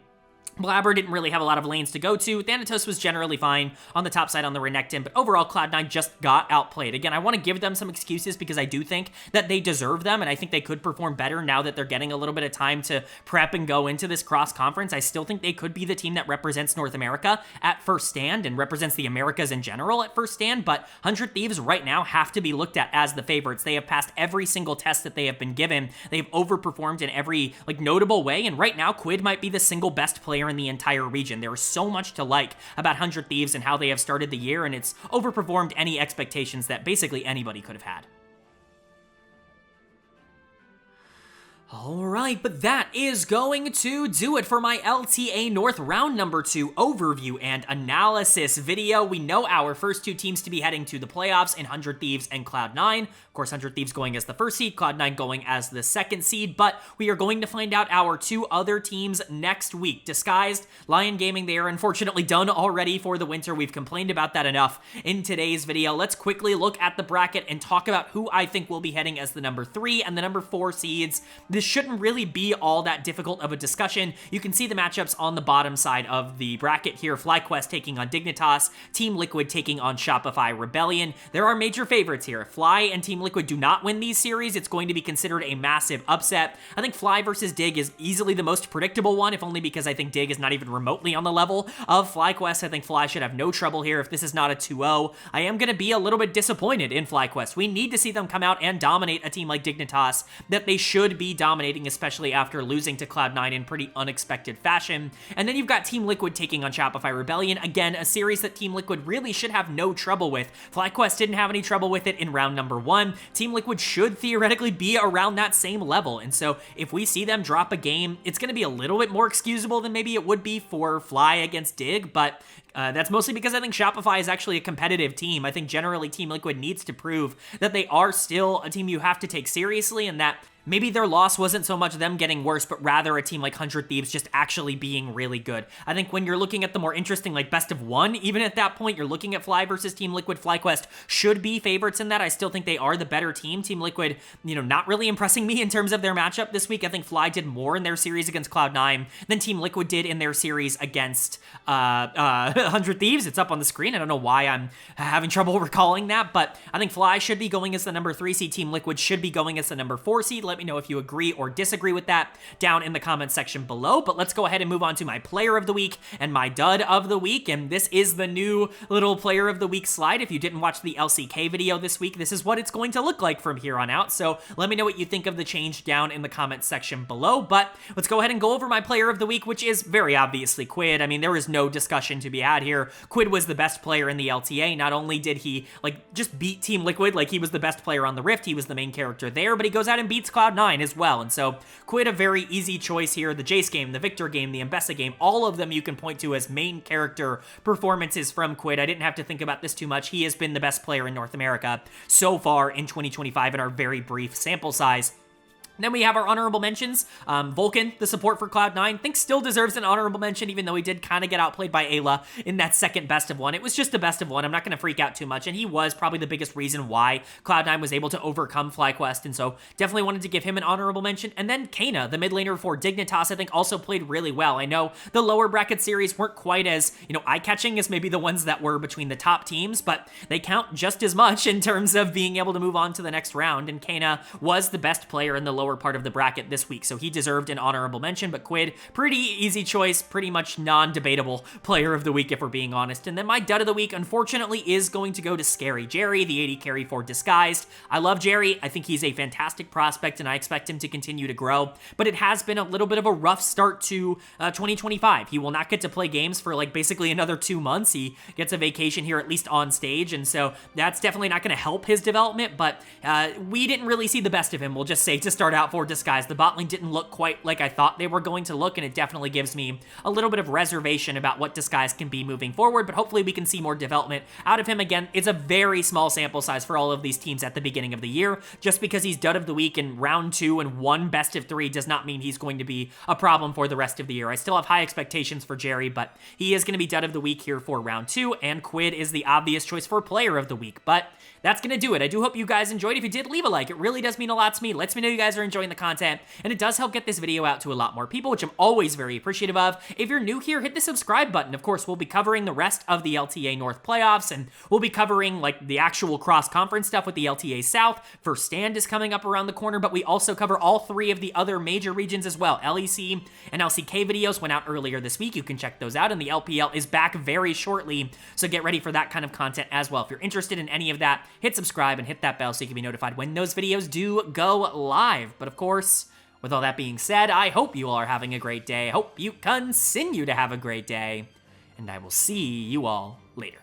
Blabber didn't really have a lot of lanes to go to. Thanatos was generally fine on the top side on the Renekton, but overall, Cloud9 just got outplayed. Again, I want to give them some excuses because I do think that they deserve them, and I think they could perform better now that they're getting a little bit of time to prep and go into this cross-conference. I still think they could be the team that represents North America at first stand and represents the Americas in general at first stand, but 100 Thieves right now have to be looked at as the favorites. They have passed every single test that they have been given. They've overperformed in every notable way, and right now, Quid might be the single best player in the entire region. There is so much to like about 100 Thieves and how they have started the year, and it's overperformed any expectations that basically anybody could have had. Alright, but that is going to do it for my LTA North round number 2 overview and analysis video. We know our first two teams to be heading to the playoffs in 100 Thieves and Cloud9. Of course, 100 Thieves going as the first seed, Cloud9 going as the second seed, but we are going to find out our two other teams next week. Disguised, Lyon Gaming, they are unfortunately done already for the winter. We've complained about that enough in today's video. Let's quickly look at the bracket and talk about who I think will be heading as the number 3 and the number 4 seeds. This shouldn't really be all that difficult of a discussion. You can see the matchups on the bottom side of the bracket here. FlyQuest taking on Dignitas, Team Liquid taking on Shopify Rebellion. There are major favorites here. If Fly and Team Liquid do not win these series, it's going to be considered a massive upset. I think Fly versus Dig is easily the most predictable one, if only because I think Dig is not even remotely on the level of FlyQuest. I think Fly should have no trouble here if this is not a 2-0. I am going to be a little bit disappointed in FlyQuest. We need to see them come out and dominate a team like Dignitas that they should be dominating, especially after losing to Cloud9 in pretty unexpected fashion. And then you've got Team Liquid taking on Shopify Rebellion. Again, a series that Team Liquid really should have no trouble with. FlyQuest didn't have any trouble with it in round number 1. Team Liquid should theoretically be around that same level. And so if we see them drop a game, it's going to be a little bit more excusable than maybe it would be for Fly against Dig, but that's mostly because I think Shopify is actually a competitive team. I think generally Team Liquid needs to prove that they are still a team you have to take seriously, and that maybe their loss wasn't so much them getting worse, but rather a team like 100 Thieves just actually being really good. I think when you're looking at the more interesting, like best of one, even at that point, you're looking at Fly versus Team Liquid. FlyQuest should be favorites in that. I still think they are the better team. Team Liquid, not really impressing me in terms of their matchup this week. I think Fly did more in their series against Cloud9 than Team Liquid did in their series against 100 Thieves. It's up on the screen. I don't know why I'm having trouble recalling that, but I think Fly should be going as the number 3 seed. Team Liquid should be going as the number 4 seed. Let me know if you agree or disagree with that down in the comments section below. But let's go ahead and move on to my player of the week and my dud of the week. And this is the new little player of the week slide. If you didn't watch the LCK video this week, this is what it's going to look like from here on out. So let me know what you think of the change down in the comments section below. But let's go ahead and go over my player of the week, which is very obviously Quid. I mean, there is no discussion to be had here. Quid was the best player in the LTA. Not only did he just beat Team Liquid, he was the best player on the Rift, he was the main character there, but he goes out and beats Cloud9 as well. And so Quid, a very easy choice here. The Jace game, the Victor game, the Mbessa game, all of them you can point to as main character performances from Quid. I didn't have to think about this too much. He has been the best player in North America so far in 2025 in our very brief sample size. Then we have our honorable mentions. Vulcan, the support for Cloud9, think still deserves an honorable mention, even though he did kind of get outplayed by Ayla in that second best of one. It was just a best of one. I'm not going to freak out too much, and he was probably the biggest reason why Cloud9 was able to overcome FlyQuest, and so definitely wanted to give him an honorable mention. And then Kana, the mid laner for Dignitas, I think also played really well. I know the lower bracket series weren't quite as, eye-catching as maybe the ones that were between the top teams, but they count just as much in terms of being able to move on to the next round, and Kana was the best player in the lower part of the bracket this week, so he deserved an honorable mention. But Quid, pretty easy choice, pretty much non-debatable player of the week if we're being honest. And then my dud of the week, unfortunately, is going to go to Scary Jerry, the 80 carry for Disguised. I love Jerry. I think he's a fantastic prospect, and I expect him to continue to grow, but it has been a little bit of a rough start to 2025. He will not get to play games for basically another 2 months. He gets a vacation here, at least on stage, and so that's definitely not going to help his development, but we didn't really see the best of him, we'll just say, to start out out for Disguise. The bot lane didn't look quite like I thought they were going to look, and it definitely gives me a little bit of reservation about what Disguise can be moving forward, but hopefully we can see more development out of him. Again, it's a very small sample size for all of these teams at the beginning of the year. Just because he's dud of the week in round 2 and 1 best of 3 does not mean he's going to be a problem for the rest of the year. I still have high expectations for Jerry, but he is going to be dud of the week here for round 2, and Quid is the obvious choice for player of the week. But that's going to do it. I do hope you guys enjoyed. If you did, leave a like. It really does mean a lot to me. It lets me know you guys are enjoying the content, and it does help get this video out to a lot more people, which I'm always very appreciative of. If you're new here, hit the subscribe button. Of course, we'll be covering the rest of the LTA North playoffs, and we'll be covering like the actual cross-conference stuff with the LTA South. First Stand is coming up around the corner, but we also cover all 3 of the other major regions as well. LEC and LCK videos went out earlier this week. You can check those out, and the LPL is back very shortly, so get ready for that kind of content as well. If you're interested in any of that, hit subscribe and hit that bell so you can be notified when those videos do go live. But of course, with all that being said, I hope you all are having a great day. I hope you continue to have a great day, and I will see you all later.